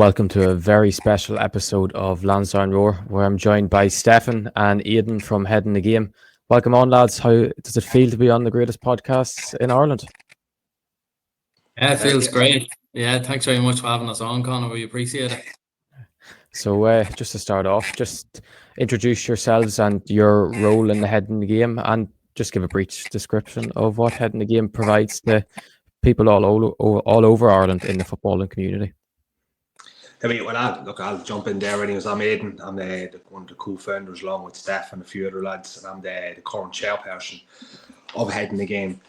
welcome to a very special episode of Lansdowne Roar, where I'm joined by Stefan and Aidan from Head in the Game. Welcome on, lads. How does it feel to be on the greatest podcasts in Ireland? Yeah, it feels great. Yeah, thanks very much for having us on, Conor. We appreciate it. So just to start off, just introduce yourselves and your role in the Head in the Game, and just give a brief description of what Head in the Game provides to people all over Ireland in the footballing community. Well, I'll jump in there. Anyways, I'm Aidan. I'm one of the co-founders along with Steph and a few other lads, and I'm the current chairperson of Head in the Game.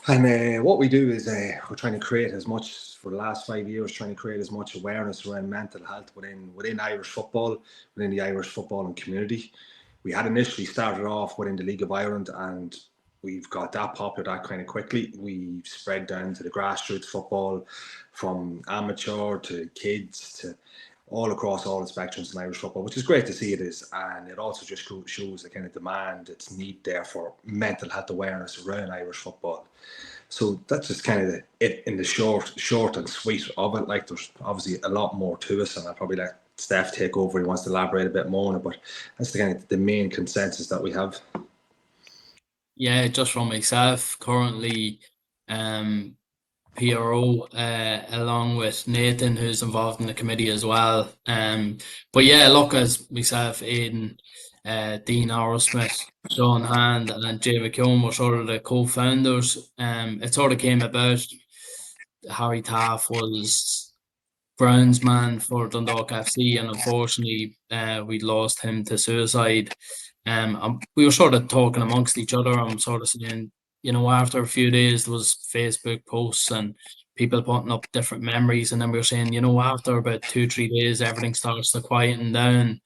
And what we do is we're trying to create as much, for the last 5 years, trying to create as much awareness around mental health within Irish football, within the Irish footballing community. We had initially started off within the League of Ireland, and we've got that popular that kind of quickly. We've spread down to the grassroots football, from amateur to kids to all across all the spectrums in Irish football, which is great to see it is. And it also just shows the kind of demand, it's need there for mental health awareness around Irish football. So that's just kind of it in the short and sweet of it. Like, there's obviously a lot more to us, and I'll probably let Steph take over. He wants to elaborate a bit more on it, but that's the kind of the main consensus that we have. Yeah, just from myself, currently PRO, along with Nathan, who's involved in the committee as well. But yeah, look, as myself, Aidan, Dean Arrowsmith, Sean Hand, and Jay McKeown were sort of the co-founders. It sort of came about. Harry Taff was groundsman for Dundalk FC, and unfortunately, we lost him to suicide. We were sort of talking amongst each other. I'm sort of saying, after a few days, there was Facebook posts and people putting up different memories. And then we were saying, after about 2-3 days, everything starts to quieten down.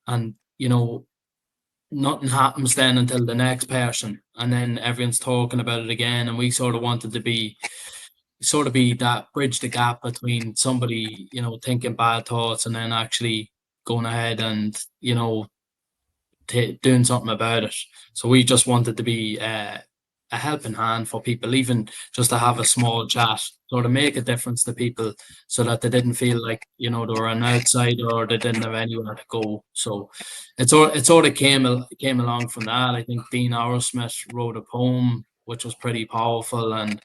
And, nothing happens then until the next person. And then everyone's talking about it again. And we sort of wanted to be that bridge the gap between somebody, thinking bad thoughts and then actually going ahead and, doing something about it. So we just wanted to be a helping hand for people, even just to have a small chat, sort of make a difference to people, so that they didn't feel like they were an outsider or they didn't have anywhere to go. So it sort of came along from that. I think Dean Arrowsmith wrote a poem which was pretty powerful, and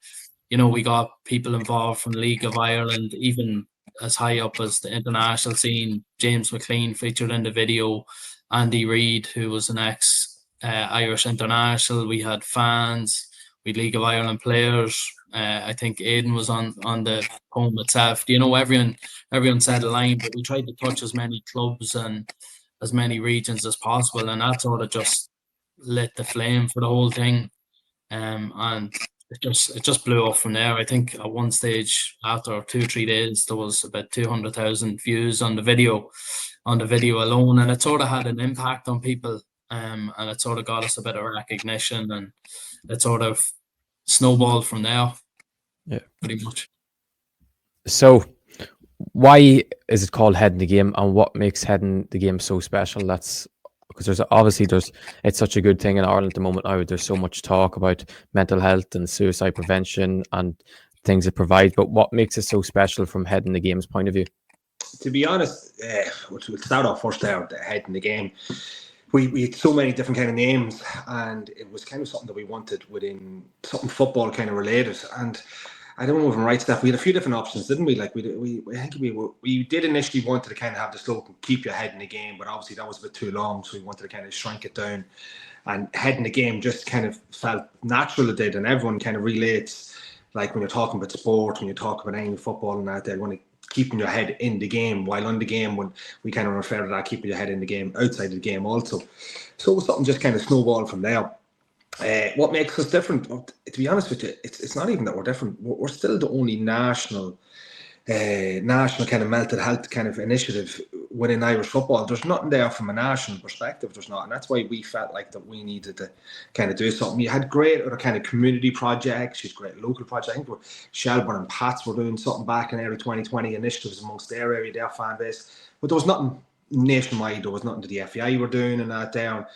we got people involved from the League of Ireland, even as high up as the international scene. James McLean featured in the video. Andy Reid, who was an ex-Irish international. We had fans. We had League of Ireland players. I think Aidan was on the poem itself. Everyone said a line, but we tried to touch as many clubs and as many regions as possible, and that sort of just lit the flame for the whole thing. And it just blew up from there. I think at one stage, after 2-3 days, there was about 200,000 views on the video alone, and it sort of had an impact on people, and it sort of got us a bit of recognition, and it sort of snowballed from there. Yeah, pretty much. So why is it called Head in the Game, and what makes Head in the Game so special? That's because it's such a good thing in Ireland at the moment now. There's so much talk about mental health and suicide prevention and things it provides, but what makes it so special from Head in the Game's point of view? To be honest, we'll start off first there, the Head in the Game. We had so many different kind of names, and it was kind of something that we wanted within something football kind of related. And I don't know if I'm right, Steph. We had a few different options, didn't we? Like I think we did initially wanted to kind of have the slogan "Keep your head in the game," but obviously that was a bit too long, so we wanted to kind of shrink it down. And Head in the Game just kind of felt natural. It did, and everyone kind of relates. Like when you're talking about sport, when you're talking about any football and that, they want to keeping your head in the game, while on the game, when we kind of refer to that, keeping your head in the game, outside the game also. So something just kind of snowballed from there. What makes us different? To be honest with you, it's not even that we're different. We're still the only national kind of mental health kind of initiative within Irish football. There's nothing there from a national perspective. There's not, and that's why we felt like that we needed to kind of do something. You had great other kind of community projects. You had great local projects. I think Shelburne and Pats were doing something back in early 2020, initiatives amongst their area, their fan base. But there was nothing nationwide. There was nothing that the FAI were doing and that there.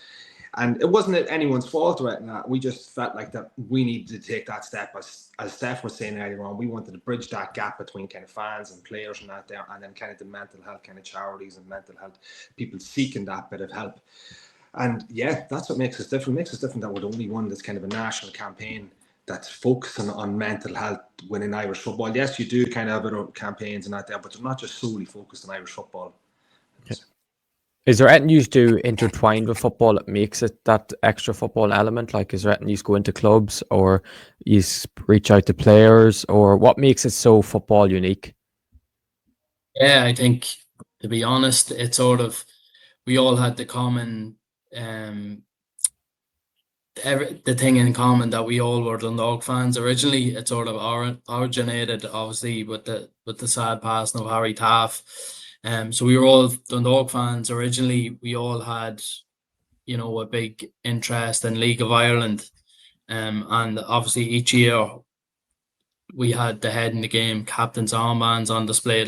And it wasn't anyone's fault or anything. We just felt like that we needed to take that step, as Steph was saying earlier on. We wanted to bridge that gap between kind of fans and players and that there, and then kind of the mental health kind of charities and mental health people seeking that bit of help. And yeah, that's what makes us different. It makes us different that we're the only one that's kind of a national campaign that's focusing on mental health within Irish football. Yes, you do kind of have other campaigns and that there, but they're not just solely focused on Irish football. Is there anything you do intertwined with football that makes it that extra football element? Like, is there anything you go into clubs, or you reach out to players, or what makes it so football unique? Yeah, I think, to be honest, it's sort of, we all had the common, the thing in common that we all were Dundalk fans originally. It sort of originated, obviously, with the sad passing of Harry Taff. So we were all Dundalk fans originally. We all had, a big interest in League of Ireland, and obviously each year we had the head in the game captain's armbands on display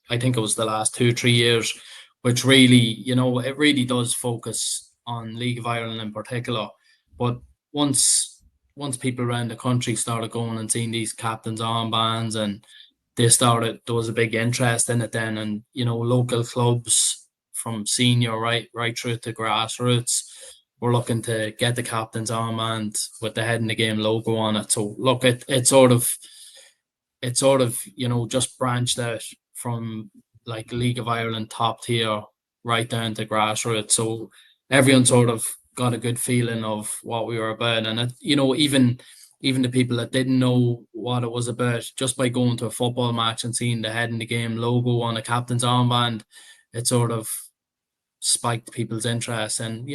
I think it was the last 2-3 years, which really, it really does focus on League of Ireland in particular. But once people around the country started going and seeing these captain's armbands, and there was a big interest in it then, and local clubs from senior right through to grassroots were looking to get the captain's armband with the head in the game logo on it. So look, it sort of just branched out from like League of Ireland top tier right down to grassroots. So everyone sort of got a good feeling of what we were about, and it, even the people that didn't know what it was about, just by going to a football match and seeing the head in the game logo on a captain's armband, it sort of spiked people's interest. And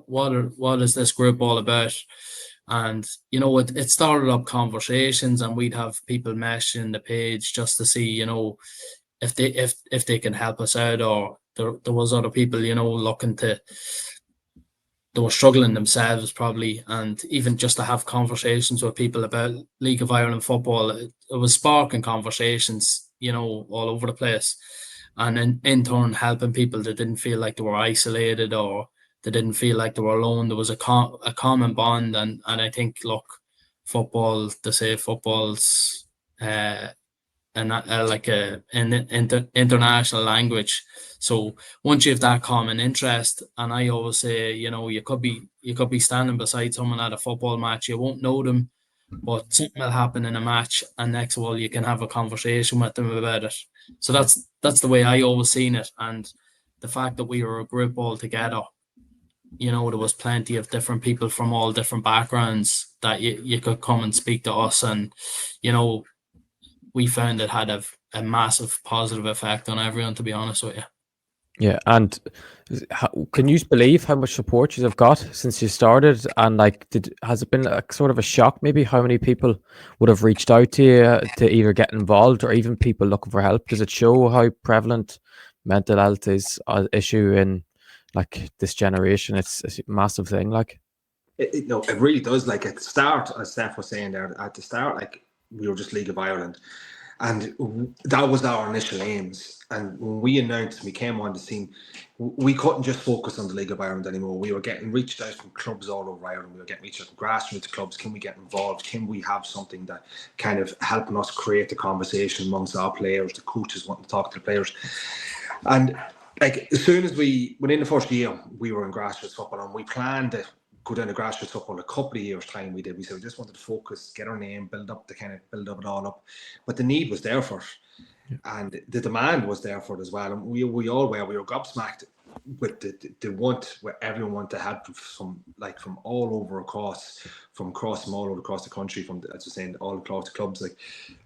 what is this group all about? And it started up conversations, and we'd have people meshing the page just to see if they can help us out, or there was other people looking to, they were struggling themselves probably, and even just to have conversations with people about League of Ireland football, it was sparking conversations all over the place, and in turn helping people that didn't feel like they were isolated, or they didn't feel like they were alone. There was a common bond, and I think, look, football's and like an international language. So once you have that common interest, and I always say, you could be standing beside someone at a football match, you won't know them, but something will happen in a match, and next of all, you can have a conversation with them about it. So that's the way I always seen it. And the fact that we were a group all together, there was plenty of different people from all different backgrounds that you could come and speak to us, and we found it had a massive positive effect on everyone, to be honest with you. Yeah, and can you believe how much support you have got since you started? And like, has it been a sort of a shock maybe how many people would have reached out to you to either get involved, or even people looking for help? Does it show how prevalent mental health is an issue in like this generation? It's a massive thing. Like, it really does. Like, at the start, as Steph was saying there, at the start, like, we were just League of Ireland, and that was our initial aims. And when we announced, we came on the scene, we couldn't just focus on the League of Ireland anymore. We were getting reached out from clubs all over Ireland. We were getting reached out from grassroots clubs. Can we get involved? Can we have something that kind of helping us create the conversation amongst our players? The coaches wanting to talk to the players. And like, as soon as within the first year, we were in grassroots football, and we planned to go down to grassroots football a couple of years' time. We said we just wanted to focus, get our name, build up it all up. But the need was there for it. Yeah. And the demand was there for it as well. And we all were gobsmacked with the want, where everyone wanted to help from all over across from all over across the country, from, as I was saying, all across the clubs. Like,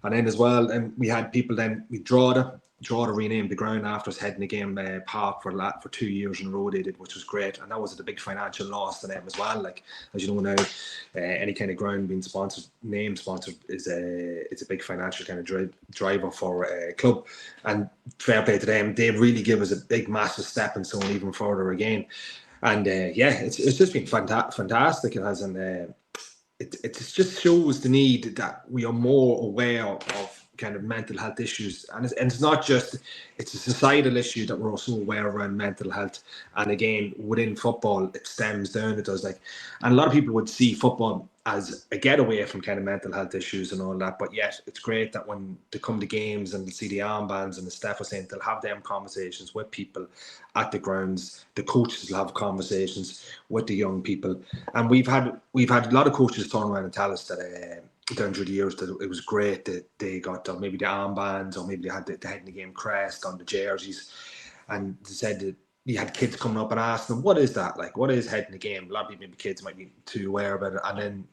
and then as well, and we had people, then we draw to rename the ground after us, heading the game park for 2 years in a row they did, which was great. And that was a big financial loss to them as well. Like, as you know now, any kind of ground being name sponsored is a big financial kind of driver for a club. And fair play to them, they really give us a big massive stepping stone even further again. And it's just been fantastic. It has, and it just shows the need that we are more aware of kind of mental health issues, and it's not just, it's a societal issue that we're also aware around mental health. And again, within football, it stems down. It does, like, and a lot of people would see football as a getaway from kind of mental health issues and all that. But yet, it's great that when they come to games and they see the armbands, and the staff was saying, they'll have them conversations with people at the grounds. The coaches will have conversations with the young people, and we've had a lot of coaches turn around and tell us that down through the years that it was great that they got maybe the armbands, or maybe they had the head in the game crest on the jerseys, and they said that you had kids coming up and asking them, what is that, like, what is head in the game? A lot of people, maybe kids, might be too aware about it, and then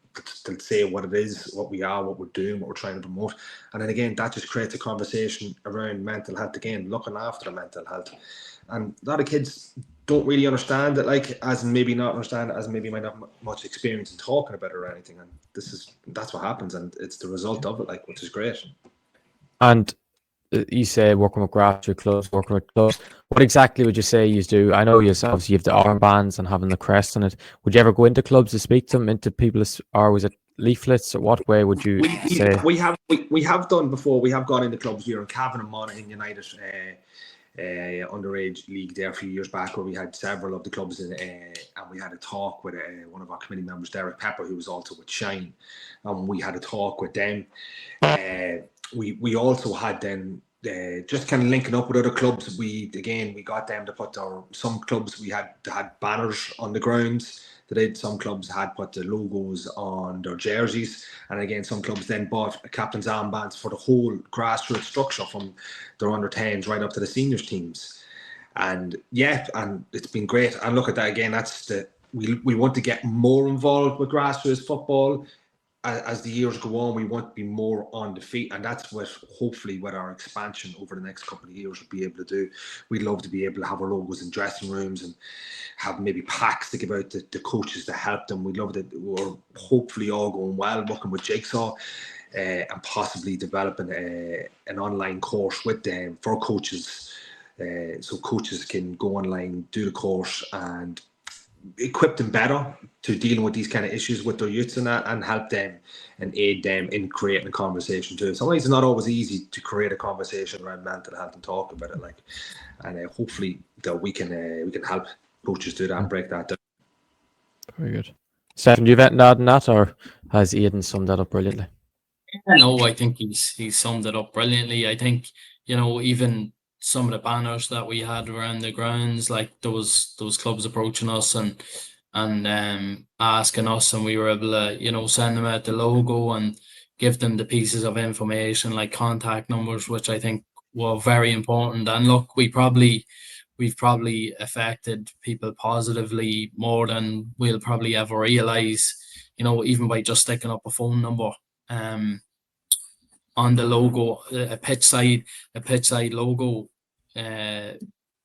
they'll say what it is, what we are, what we're doing, what we're trying to promote. And then again, that just creates a conversation around mental health, again, looking after the mental health. And a lot of kids don't really understand it, like, as in maybe not understand it, as in maybe might not have much experience in talking about it or anything. And that's what happens, and it's the result of it, like, which is great. And you say working with grassroots clubs, working with clubs. What exactly would you say you do? I know yourselves, you have the armbands and having the crest on it. Would you ever go into clubs to speak to them, into people, or was it leaflets, or what way would you say? We have done before. We have gone into clubs. We were in Cavan and Monaghan United underage league there a few years back, where we had several of the clubs in, and we had a talk with one of our committee members, Derek Pepper, who was also with Shine, and we had a talk with them. We also had then just kind of linking up with other clubs. We got them to put some clubs, we had banners on the grounds. Some clubs had put the logos on their jerseys, and again, some clubs then bought a captain's armbands for the whole grassroots structure, from their under 10s right up to the seniors teams. And and it's been great. And look at that again. We want to get more involved with grassroots football. As the years go on, we want to be more on the feet, and that's what hopefully with our expansion over the next couple of years we'll be able to do. We'd love to be able to have our logos in dressing rooms and have maybe packs to give out to the coaches to help them. We'd love that. We're hopefully all going well, working with Jigsaw, and possibly developing an online course with them for coaches, so coaches can go online, do the course, and equip them better to dealing with these kind of issues with their youths and that, and help them and aid them in creating a conversation too. Sometimes it's not always easy to create a conversation around mental health and talk about it, like, and hopefully that we can help coaches do that and break that down. Very good. Stefan, do you have anything to add on that, or has Aidan summed that up brilliantly? No, I think he's summed it up brilliantly. I think, even some of the banners that we had around the grounds, like those clubs approaching us and asking us, and we were able to send them out the logo and give them the pieces of information like contact numbers, which I think were very important. And look, we've probably affected people positively more than we'll probably ever realize, even by just sticking up a phone number on the logo, a pitch side logo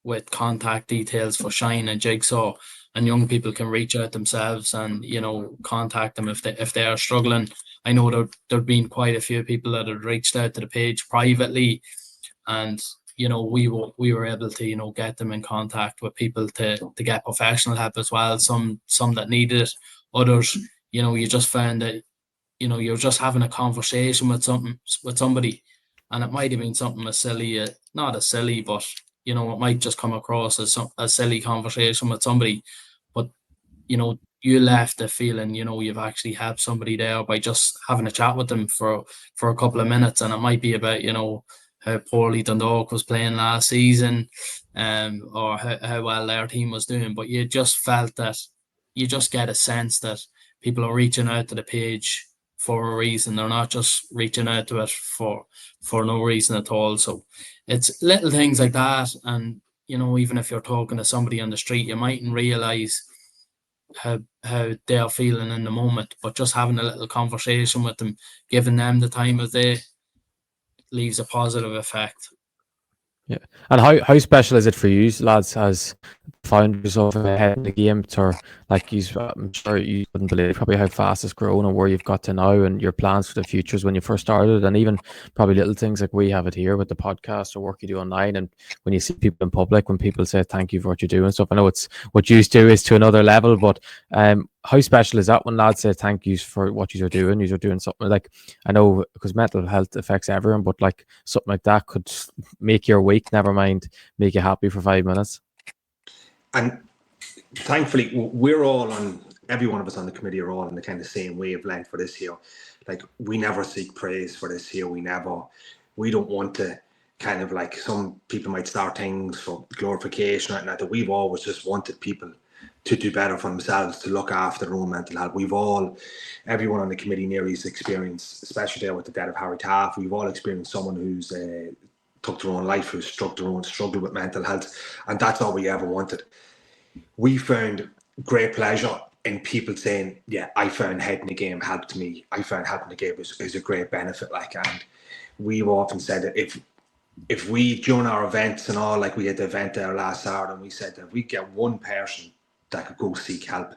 with contact details for Shine and Jigsaw, and young people can reach out themselves and contact them if they are struggling. I know there've been quite a few people that have reached out to the page privately, and we were able to get them in contact with people to get professional help as well. Some that needed it, others you just found that you're just having a conversation with somebody, and it might have been something as silly, not as silly, but it might just come across as a silly conversation with somebody, but you left the feeling you've actually helped somebody there by just having a chat with them for a couple of minutes. And it might be about how poorly Dundalk was playing last season, or how well their team was doing, but you just felt that you just get a sense that people are reaching out to the page for a reason. They're not just reaching out to it for no reason at all. So it's little things like that. And even if you're talking to somebody on the street, you mightn't realize how they're feeling in the moment, but just having a little conversation with them, giving them the time of day, leaves a positive effect. Yeah. And how special is it for you, lads, as founders of Head in the Game? To like, I'm sure you wouldn't believe probably how fast it's grown and where you've got to now, and your plans for the futures when you first started, and even probably little things like we have it here with the podcast or work you do online, and when you see people in public, when people say thank you for what you do and stuff. I know it's what you do is to another level, but how special is that when lads say thank yous for what you are doing? You're doing something like, I know because mental health affects everyone, but like something like that could make your week, never mind make you happy for 5 minutes. And thankfully, we're all on, every one of us on the committee are all on the kind of same wavelength for this here. Like, we never seek praise for this here. We don't want to kind of, like, some people might start things for glorification, right? That we've always just wanted people to do better for themselves, to look after their own mental health. Everyone on the committee nearly's experienced, especially there with the death of Harry Taff, we've all experienced someone who's took their own life, who's struggled with mental health, and that's all we ever wanted. We found great pleasure in people saying, yeah, I found Head in the Game helped me. I found Head in the Game is a great benefit. Like, and we've often said that if we, during our events and all, like we had the event there last Saturday, and we said that if we get one person that could go seek help,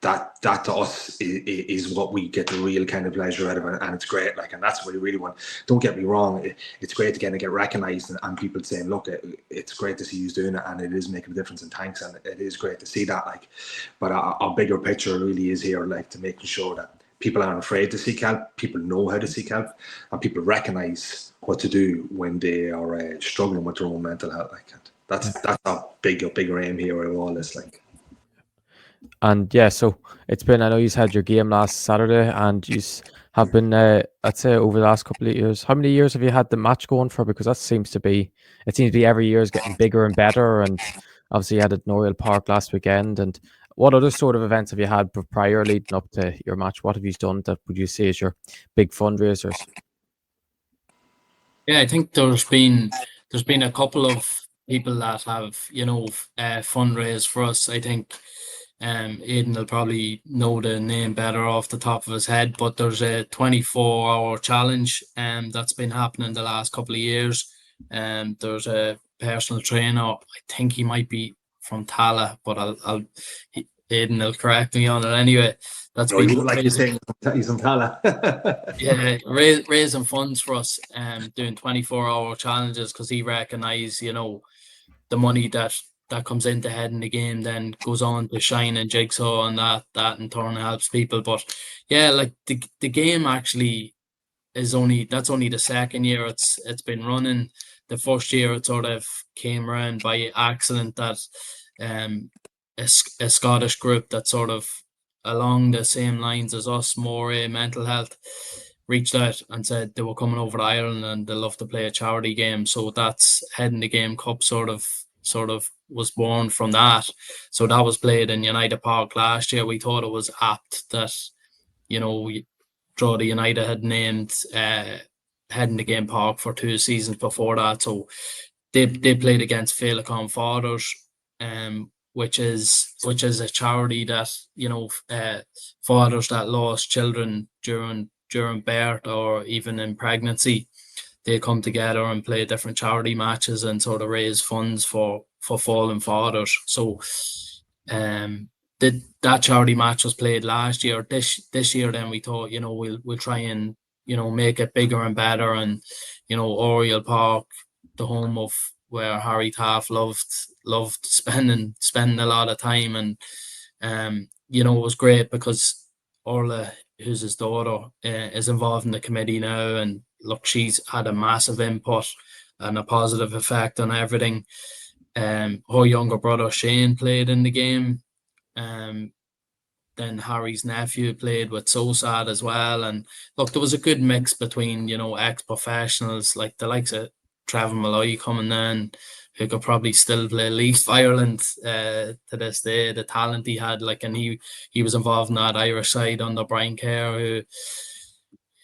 that to us is what we get the real kind of pleasure out of it, and it's great. Like, and that's what we really want. Don't get me wrong, it's great to get recognised and people saying, look, it's great to see you doing it, and it is making a difference, and thanks, and it is great to see that. Like, but our bigger picture really is here, like, to making sure that people aren't afraid to seek help, people know how to seek help, and people recognise what to do when they are struggling with their own mental health. Like, that's our bigger aim here with all this. Like. And yeah, so it's been, I know you had your game last Saturday, and you have been, I'd say, over the last couple of years. How many years have you had the match going for? Because it seems to be every year is getting bigger and better. And obviously, you had at Noriel Park last weekend. And what other sort of events have you had prior leading up to your match? What have you done that would you say is your big fundraisers? Yeah, I think there's been a couple of people that have fundraised for us. I think Aidan will probably know the name better off the top of his head, but there's a 24-hour challenge that's been happening the last couple of years. There's a personal trainer. I think he might be from Tala, but Aidan will correct me on it anyway. That's been You like to say he's from Tala. Yeah, raising funds for us, doing 24-hour challenges, because he recognised, the money that comes into Head in the Game then goes on to Shine and Jigsaw, and that in turn helps people. But yeah, like the game actually that's only the second year it's been running. The first year it sort of came around by accident that a Scottish group that sort of along the same lines as us, more mental health, reached out and said they were coming over to Ireland and they love to play a charity game. So that's Head in the Game Cup sort of was born from that. So that was played in United Park last year. We thought it was apt that, Drogheda United had named Head in the Game Park for 2 seasons before that. So they played against Féileacán Fathers, which is a charity that fathers that lost children during birth or even in pregnancy, they come together and play different charity matches and sort of raise funds for fallen fathers. So that charity match was played last year. This year then we thought, we'll try and make it bigger and better, and Oriel Park, the home of where Harry Taff loved spending a lot of time, and it was great because Orla, who's his daughter, is involved in the committee now, and look, she's had a massive input and a positive effect on everything. Her younger brother Shane played in the game. Then Harry's nephew played with SOSAD as well, and look, there was a good mix between ex-professionals like the likes of Trevor Malloy coming in, who could probably still play Leaf Ireland to this day. The talent he had, and he was involved in that Irish side under Brian Kerr,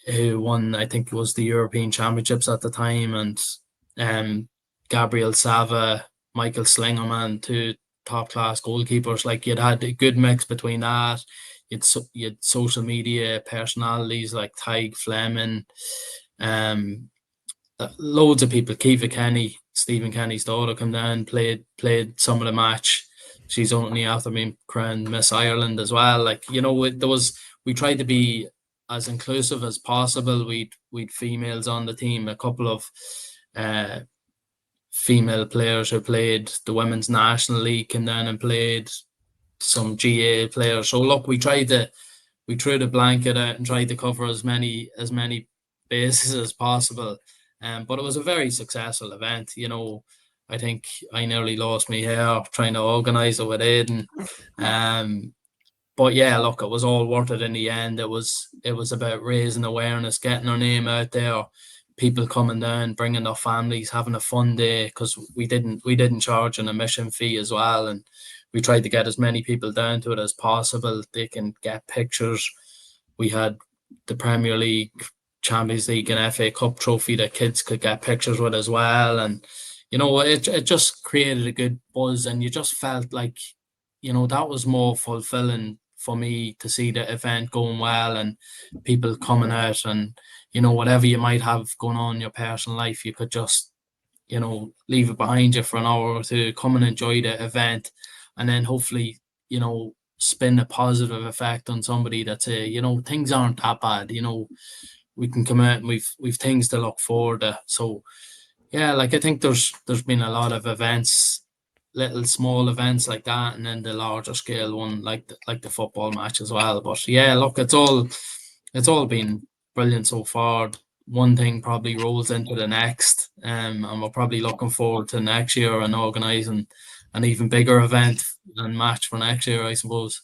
who won, I think it was the European Championships at the time, and Gabriel Sava, Michael Slingerman, two top-class goalkeepers. Like, you'd had a good mix between that. You'd social media personalities like Tyg Fleming, loads of people. Kiva Kenny, Stephen Kenny's daughter, come down, played some of the match. She's only after being crowned Miss Ireland as well. Like, you know, we tried to be as inclusive as possible. We'd females on the team, a couple of female players who played the Women's National League came down and played, some GA players. So look, we threw the blanket out and tried to cover as many bases as possible. But it was a very successful event. You know, I think I nearly lost my hair trying to organise it with Aidan. But yeah, look, it was all worth it in the end. It was about raising awareness, getting our name out there, people coming down, bringing their families, having a fun day, because we didn't charge an admission fee as well, and we tried to get as many people down to it as possible. They can get pictures. We had the Premier League, Champions League and FA Cup trophy that kids could get pictures with as well. And, you know, it just created a good buzz, and you just felt like, you know, that was more fulfilling for me to see the event going well and people coming out, and, you know, whatever you might have going on in your personal life, you could just, you know, leave it behind you for an hour or two, come and enjoy the event, and then hopefully, you know, spin a positive effect on somebody that say, you know, things aren't that bad, you know, we can come out and we've things to look forward to. So yeah, like I think there's been a lot of events, little small events like that, and then the larger scale one like the football match as well. But yeah, look, it's all been brilliant so far. One thing probably rolls into the next, and we're probably looking forward to next year and organising an even bigger event and match for next year, I suppose.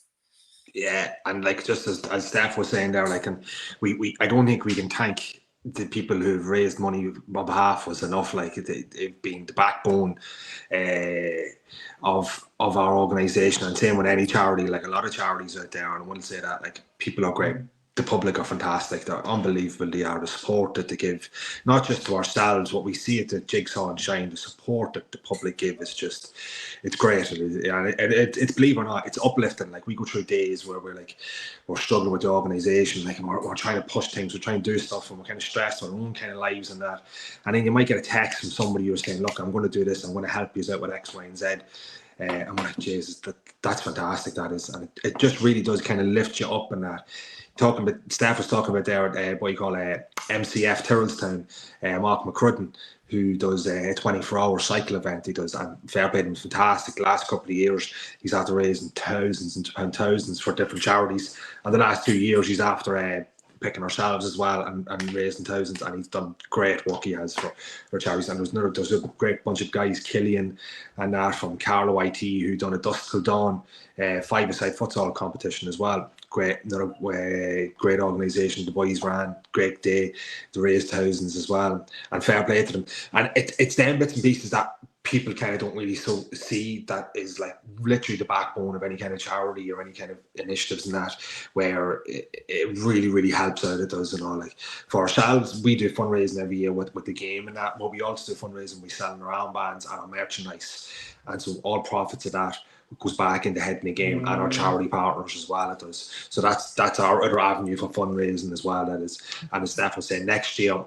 Yeah, and like just as Steph was saying there, like, and we I don't think we can thank the people who've raised money on behalf of us enough. Like it being the backbone of our organisation, and same with any charity. Like a lot of charities out there, and I wouldn't say that like people are great. The public are fantastic. They're unbelievable. They are. The support that they give, not just to ourselves, what we see at the Jigsaw and Shine, the support that the public give is just, it's great. It's believe it or not, it's uplifting. Like we go through days where we're struggling with the organisation, like we're trying to push things, we're trying to do stuff, and we're kind of stressed our own kind of lives and that. And then you might get a text from somebody who's saying, "Look, I'm going to do this. I'm going to help you out with X, Y, and Z." I'm like, Jesus, that's fantastic. That is, and it just really does kind of lift you up. And that, talking about, Steph was talking about there, what you call MCF Tyrrellstown, Mark McCrudden, who does a 24-hour cycle event. He does, and fair play to him, fantastic. The last couple of years, he's after raising thousands and thousands for different charities. And the last 2 years, he's after picking ourselves as well and raising thousands, and he's done great work. He has for charities. And there's a great bunch of guys, Killian and that from Carlow IT, who done a Dusk Till Dawn 5-a-side futsal competition as well. Another great organisation. The boys ran, great day. They raised thousands as well, and fair play to them. And it's them bits and pieces that people kind of don't really see, that is like literally the backbone of any kind of charity or any kind of initiatives, and that where it really, really helps out. It does, and all. Like for ourselves, we do fundraising every year with the game and that, but we also do fundraising. We sell our armbands and our merchandise, and so all profits of that goes back into Head in the Game and our charity partners as well. It does. So that's our other avenue for fundraising as well. That is, and as Steph was saying, next year,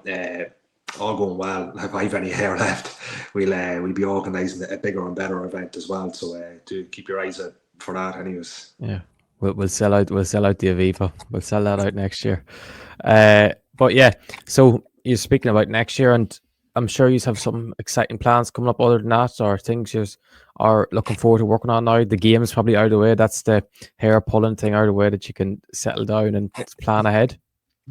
all going well, if I have any hair left, we'll be organising a bigger and better event as well. So do keep your eyes out for that, anyways. Yeah, we'll sell out the Aviva. We'll sell that out next year. But yeah, so you're speaking about next year, and I'm sure you have some exciting plans coming up other than that, or things you are looking forward to working on now. The game is probably out of the way. That's the hair pulling thing out of the way, that you can settle down and plan ahead.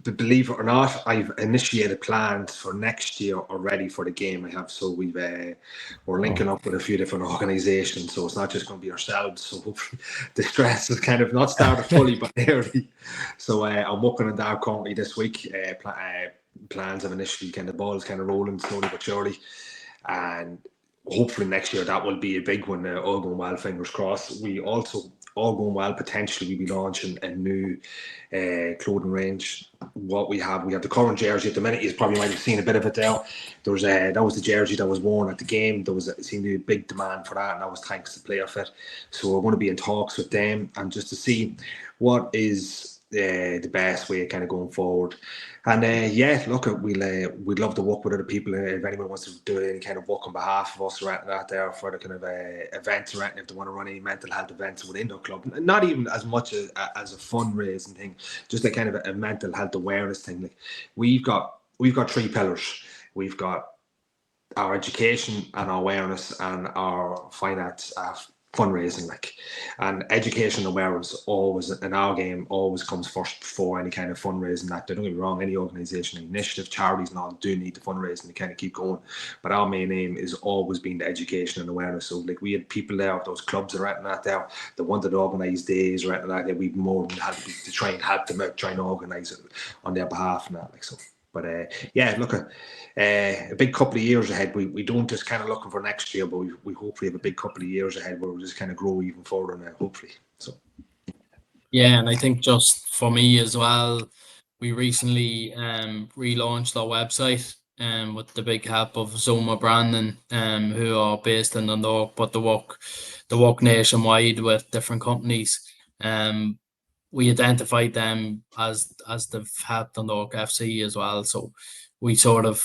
Believe it or not, I've initiated plans for next year already for the game. I have, so we're linking up with a few different organisations, so it's not just going to be ourselves. So the stress is kind of not started fully, but early. So I'm working on that currently this week. Plans have initially the ball's rolling slowly but surely, and hopefully next year that will be a big one. All going well, fingers crossed. We also, all going well, potentially we'll be launching a new clothing range. What we have the current jersey at the minute. You probably might have seen a bit of it there. There was that was the jersey that was worn at the game. There seemed to be a big demand for that, and that was thanks to Player Fit. So we're going to be in talks with them, and just to see what is the best way kind of going forward. And yeah, look, we'd love to work with other people. If anyone wants to do any kind of work on behalf of us or anything out there for the kind of events or anything, if they want to run any mental health events within the club, not even as much as a fundraising thing, just a kind of a mental health awareness thing. Like we've got 3 pillars. We've got our education and our awareness and our finance, fundraising, like, and education and awareness always in our game always comes first before any kind of fundraising. That, don't get me wrong, any organisation, initiative, charities and all do need the fundraising to kind of keep going, but our main aim is always been the education and awareness. So like we had people there, those clubs or anything like that that wanted to organise days or anything like that, we'd more than happy to try and help them out, try and organise it on their behalf and that, like. So but yeah, look, a big couple of years ahead. We don't just kind of looking for next year, but we hopefully have a big couple of years ahead where we'll just kind of grow even further now, hopefully. So yeah, and I think just for me as well, we recently relaunched our website with the big help of Zoma Brandon, who are based in Dundalk, but they work nationwide with different companies. We identified them as they've helped Dundalk FC as well. So we sort of,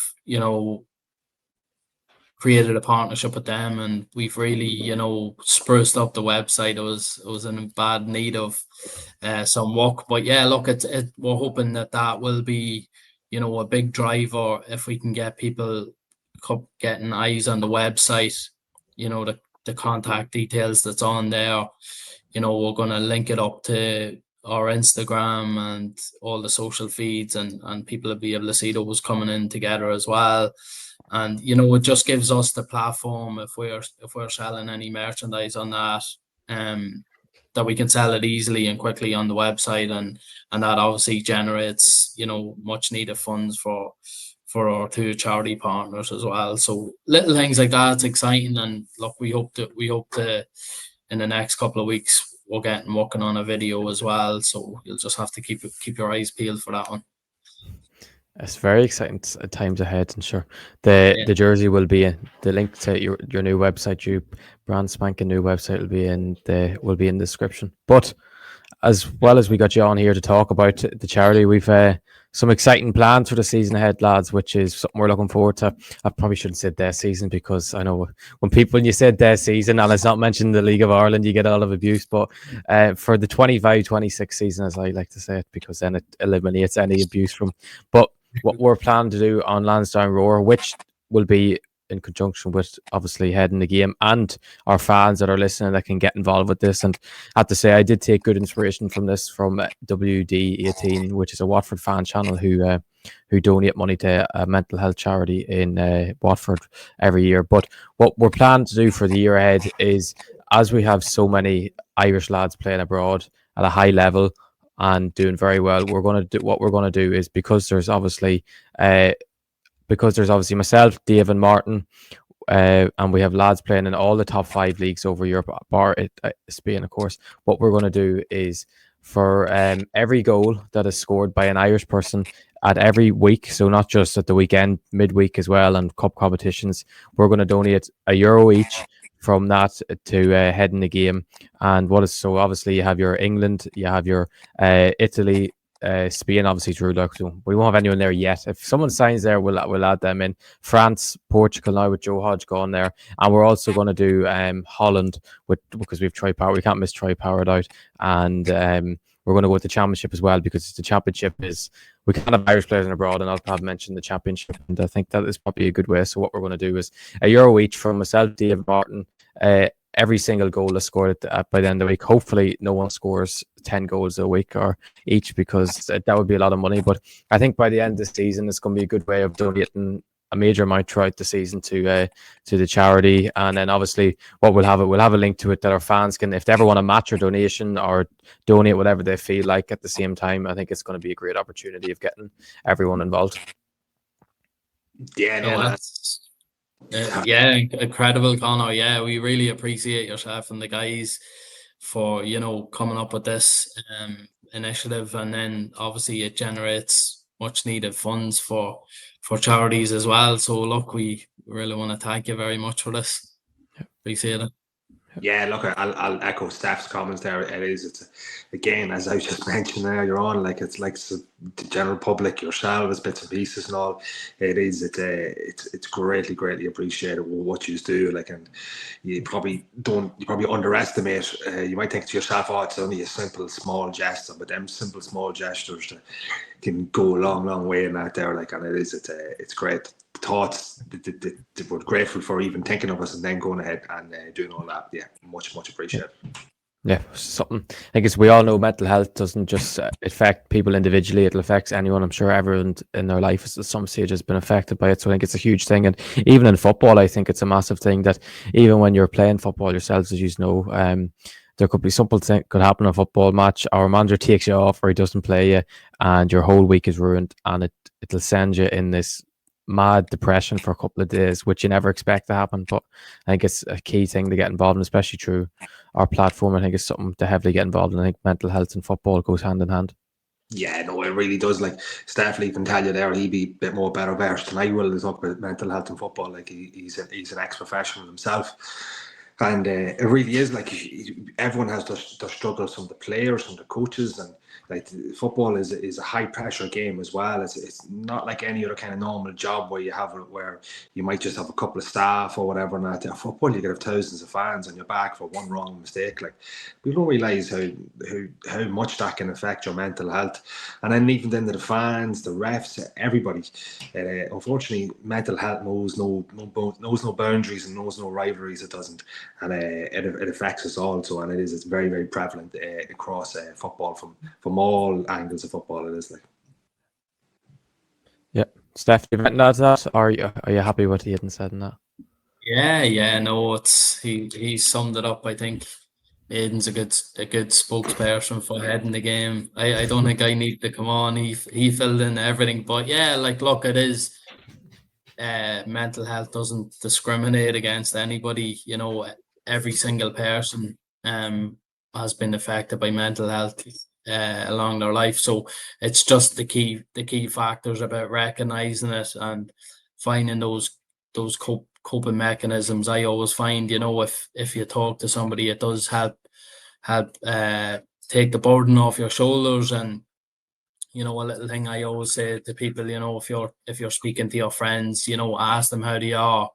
created a partnership with them, and we've really, spruced up the website. It was in bad need of some work, but yeah, look, we're hoping that will be, a big driver if we can get people getting eyes on the website. The contact details that's on there. We're going to link it up to our Instagram and all the social feeds, and people will be able to see those coming in together as well. And it just gives us the platform if we're selling any merchandise on that, that we can sell it easily and quickly on the website, and that obviously generates much needed funds for our 2 charity partners as well. So little things like that, it's exciting. And look, we hope to in the next couple of weeks we're working on a video as well, so you'll just have to keep your eyes peeled for that one. It's very exciting times ahead, and sure, the jersey will be in the link to your new website, your brand spanking new website will be in the description. But as well as we got you on here to talk about the charity, we've some exciting plans for the season ahead, lads, which is something we're looking forward to. I probably shouldn't say their season, because I know when you said their season and it's not mentioned the League of Ireland, you get a lot of abuse. But for the 25-26 season, as I like to say it, because then it eliminates any abuse from. But what we're planning to do on Lansdowne Roar, which will be in conjunction with obviously Heading the Game and our fans that are listening that can get involved with this. And I have to say, I did take good inspiration from this from WD18, which is a Watford fan channel who donate money to a mental health charity in Watford every year. But what we're planning to do for the year ahead is, as we have so many Irish lads playing abroad at a high level and doing very well, we're going to do is, because there's obviously myself, Dave and Martin, and we have lads playing in all the top 5 leagues over Europe, bar Spain, of course. What we're going to do is, for every goal that is scored by an Irish person at every week, so not just at the weekend, midweek as well, and cup competitions, we're going to donate €1 each from that to Heading the Game. And so obviously you have your England, you have your Italy, Spain, obviously through luck. So we won't have anyone there yet. If someone signs there, we'll add them in. France, Portugal now with Joe Hodge gone there, and we're also going to do Holland because we've Troy Power. We can't miss Troy Powered out, and we're going to go with the Championship as well, because the Championship is, we can't have Irish players in abroad, and I'll have mentioned the Championship, and I think that is probably a good way. So what we're going to do is €1 each from myself, Dave, Martin. Every single goal that's scored by the end of the week. Hopefully no one scores 10 goals a week or each, because that would be a lot of money. But I think by the end of the season, it's going to be a good way of donating a major amount throughout the season to the charity. And then obviously we'll have a link to it that our fans can, if they ever want to match or donation or donate whatever they feel like at the same time. I think it's going to be a great opportunity of getting everyone involved. Yeah, no, that's incredible, Conor. Yeah, we really appreciate yourself and the guys for coming up with this initiative, and then obviously it generates much needed funds for charities as well. So look, we really want to thank you very much for this. Appreciate it. Yeah, look, I'll echo Steph's comments there. It's again, as I just mentioned there, you're on like it's like the general public, yourselves, bits and pieces and all. It's greatly appreciated what you do. Like, and you probably underestimate. You might think to yourself, oh, it's only a simple small gesture, but them simple small gestures can go a long way in that there. Like, and it's great. Thoughts that we're grateful for even thinking of us and then going ahead and doing all that. Yeah, much appreciated. Yeah, something. I guess we all know mental health doesn't just affect people individually; it affects anyone. I'm sure everyone in their life at some stage has been affected by it. So I think it's a huge thing, and even in football, I think it's a massive thing. That even when you're playing football yourselves, as you know, there could be something could happen in a football match. Our manager takes you off, or he doesn't play you, and your whole week is ruined, and it'll send you in this mad depression for a couple of days, which you never expect to happen. But I think it's a key thing to get involved in, especially through our platform. I think it's something to heavily get involved in. I think mental health and football goes hand in hand. Yeah, no, it really does. Like, Steph Lee can tell you there, he'd be a bit more better versed than I will to talk about mental health and football. Like, he's an ex-professional himself. And it really is like everyone has their struggles, from the players, from the coaches, and like football is a high pressure game as well. It's not like any other kind of normal job where you might just have a couple of staff or whatever. And that football, you could have thousands of fans on your back for one wrong mistake. Like, we don't realise how much that can affect your mental health. And then even then, the fans, the refs, everybody. Unfortunately, mental health knows no boundaries and knows no rivalries. It doesn't. And it affects us all. So, and it's very prevalent across football from all angles of football. It is like. Yeah, Steph, do you want to add to that? Are you happy with what Aidan said in that? Yeah, no, he summed it up. I think Aidan's a good spokesperson for heading the game. I don't think I need to come on. He filled in everything. But yeah, like, look, it is. Mental health doesn't discriminate against anybody. You know, every single person has been affected by mental health along their life. So it's just the key factors about recognizing it and finding those coping mechanisms. I always find, you know, if you talk to somebody, it does help take the burden off your shoulders. And you know, a little thing I always say to people, you know, if you're speaking to your friends, you know, ask them how they are,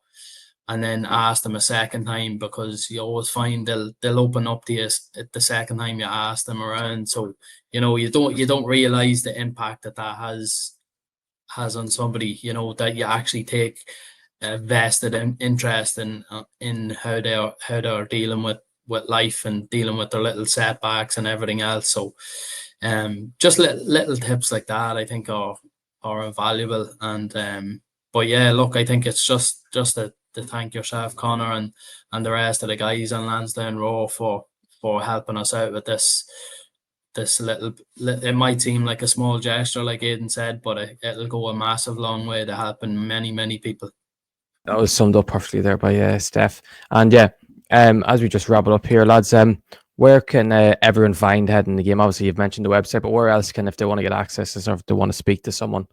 and then ask them a second time, because you always find they'll open up to you the second time you ask them around. So, you know, you don't realize the impact that has on somebody, you know, that you actually take a vested interest in how they're dealing with life and dealing with their little setbacks and everything else. So just little tips like that, I think, are invaluable. And but yeah, look, I think it's just to thank yourself, Conor, and the rest of the guys on Lansdowne Road for helping us out with this little. It might seem like a small gesture, like Aidan said, but it'll go a massive long way to helping many people. That was summed up perfectly there by Steph. And yeah, as we just wrap it up here, lads, where can everyone find Heading the Game? Obviously, you've mentioned the website, but where else can, if they want to get access to, or if they want to speak to someone,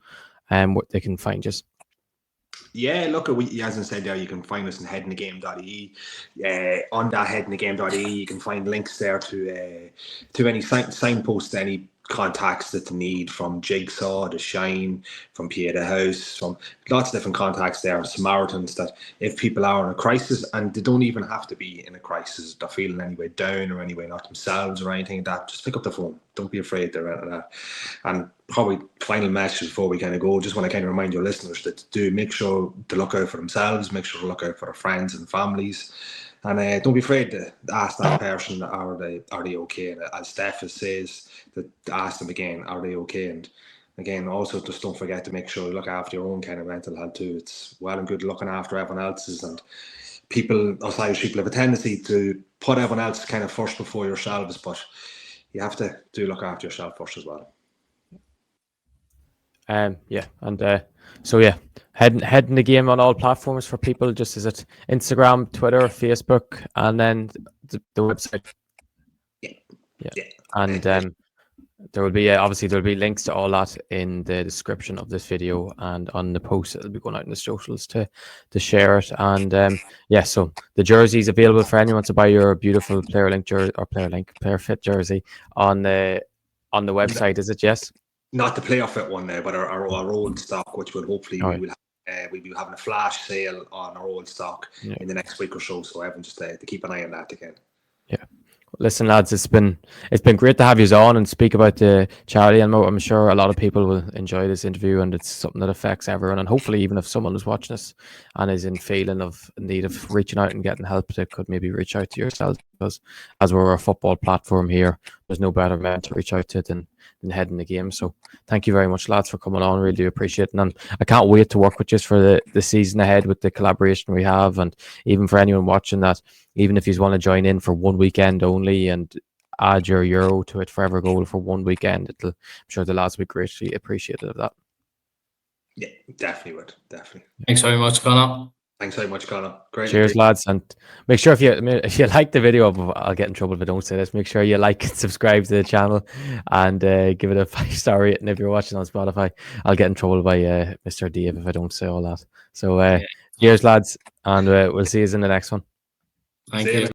what they can find just? Yeah, look, as I said there, you can find us on headingthegame.ie. On that headingthegame.ie, you can find links there to any signposts, any contacts that they need, from Jigsaw to Shine, from Pieta House, from lots of different contacts there, Samaritans, that if people are in a crisis, and they don't even have to be in a crisis, they're feeling any way down or any way not themselves or anything like that, just pick up the phone. Don't be afraid to and probably final message before we kind of go, just want to kind of remind your listeners that do make sure to look out for themselves, make sure to look out for their friends and families, and don't be afraid to ask that person, are they okay? And as Steph says, to ask them again, are they okay? And again, also just don't forget to make sure you look after your own kind of mental health too. It's well and good looking after everyone else's, and us Irish people have a tendency to put everyone else kind of first before yourselves, but you have to look after yourself first as well. So yeah, heading the game on all platforms for people. Just, is it Instagram, Twitter, Facebook, and then the website? Yeah. And There will be obviously there'll be links to all that in the description of this video and on the post that'll be going out in the socials to share it. And yeah, so the jersey is available for anyone to buy your beautiful player fit jersey on the website. Is it? Yes. Not the player fit one now, but our old stock, which will hopefully we'll be having a flash sale on our old stock in the next week or so. So everyone just to keep an eye on that again. Yeah. Listen, lads, it's been great to have you on and speak about the charity. And I'm sure a lot of people will enjoy this interview, and it's something that affects everyone. And hopefully, even if someone is watching us and is in feeling of need of reaching out and getting help, they could maybe reach out to yourselves, because as we're a football platform here, there's no better man to reach out to than Head in the Game. So thank you very much, lads, for coming on. Really do appreciate it. And I can't wait to work with you for the season ahead with the collaboration we have. And even for anyone watching that, even if you want to join in for one weekend only and add your euro to it, forever goal for one weekend, I'm sure the lads will be greatly appreciative of that. Yeah, definitely would. Definitely. Thanks very much, Conor. Thanks very much, Conor. Great. Cheers, lads. And make sure if you like the video, I'll get in trouble if I don't say this, make sure you like and subscribe to the channel and give it a 5-star rating if you're watching on Spotify. I'll get in trouble by Mr. Dave if I don't say all that. So cheers, lads, and we'll see you in the next one. Thank you.